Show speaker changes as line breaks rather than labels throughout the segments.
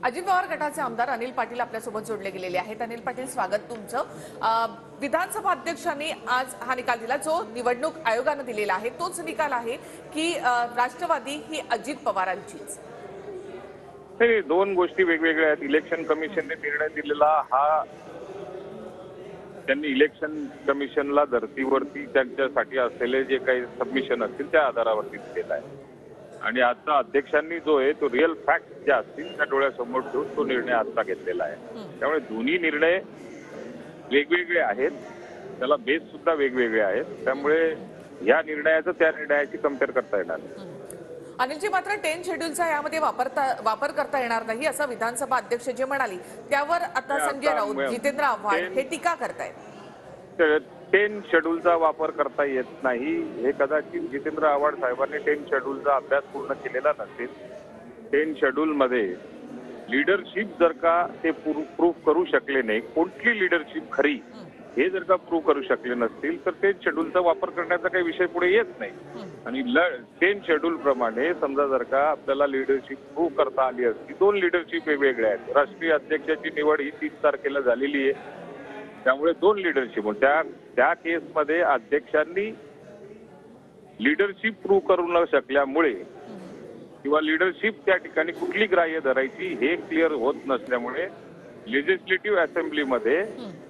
अजित पवार गटाचे आमदार अनिल पाटील आपल्यासोबत जोडले गेलेले आहेत। अनिल पाटील, स्वागत तुमचं। विधानसभा अध्यक्षांनी आज हा निकाल दिला जो निवडणूक आयोगाने दिलेला आहे, तोच निकाल आहे की राष्ट्रवादी ही अजित पवारांचीच?
हे दोन गोष्टी वेगवेगळ्या आहेत। इलेक्शन कमिशनने निर्णय दिलेला हा त्यांनी इलेक्शन कमिशनला धर्तीवरती त्यांच्यासाठी असलेले जे काही सबमिशन असतील त्या आधारावरती दिलेला आहे आणि आता अध्यक्षांनी जो आहे तो रिअल फॅक्ट ज्या असतील त्या डोळ्यासमोर ठेवून तो निर्णय आता घेतलेला आहे। त्यामुळे दोन्ही निर्णय वेगवेगळे आहेत, त्याला बेस सुद्धा वेगवेगळे आहेत, त्यामुळे या निर्णयाचं त्या निर्णयाची कम्पेअर करता येणार नाही।
अनिलजी, मात्र 10 शेड्यूलचा यामध्ये वापर करता येणार नाही असं विधानसभा अध्यक्ष जे म्हणाली, त्यावर आता संजय राऊत, जितेंद्र आव्हाड हे टीका करतायत।
10 शेड्यूलचा वापर करता येत नाही हे कदाचित जितेंद्र आव्हाड साहेबांनी 10 शेड्यूलचा अभ्यास पूर्ण केलेला नसेल। 10 शेड्यूल मध्ये लीडरशिप जर का ते प्रूफ करू शकले नाही, कोणती लीडरशिप खरी हे जर का प्रूव्ह करू शकले नसतील तर 10 शेड्यूलचा वापर करण्याचा काही विषय पुढे येत नाही। आणि 10 शेड्यूल प्रमाणे समजा जर का आपल्याला लीडरशिप प्रूव्ह करता आली असती, दोन लीडरशिप वेगवेगळ्या आहेत। राष्ट्रीय अध्यक्षाची निवड ही 30 तारखेला झालेली आहे, त्यामुळे दोन लीडरशिप त्या केसमध्ये अध्यक्षांनी लीडरशिप प्रूव्ह करू न शकल्यामुळे किंवा लीडरशिप त्या ठिकाणी कुठली ग्राह्य धरायची हे क्लिअर होत नसल्यामुळे लेजिस्लेटिव्ह असेंब्लीमध्ये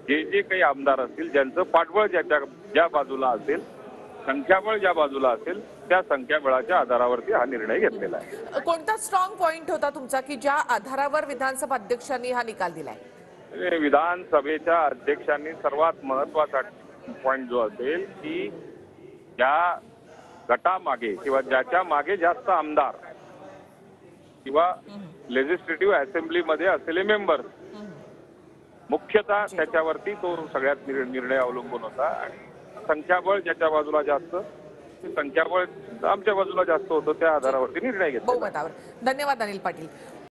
जे काही आमदार असतील ज्यांचं पाठबळ ज्या बाजूला असेल, संख्याबळ ज्या बाजूला असेल, त्या संख्याबळाच्या आधारावरती हा निर्णय घेतलेला आहे।
कोणता स्ट्रॉंग पॉइंट होता तुमचा की ज्या आधारावर विधानसभा अध्यक्षांनी हा निकाल दिलाय?
विधानसभेच्या अध्यक्षांनी सर्वात महत्वाचा पॉइंट जो असेल की ज्या गटामागे किंवा ज्याच्या मागे जास्त आमदार किंवा लेजिस्लेटिव्ह असेंब्लीमध्ये असलेले मेंबर्स, मुख्यतः त्याच्यावरती तो सगळ्यात निर्णय अवलंबून होता। आणि संख्याबळ ज्याच्या बाजूला जास्त, संख्याबळ आमच्या बाजूला जास्त होतं, त्या आधारावरती निर्णय घेतला।
धन्यवाद अनिल पाटील।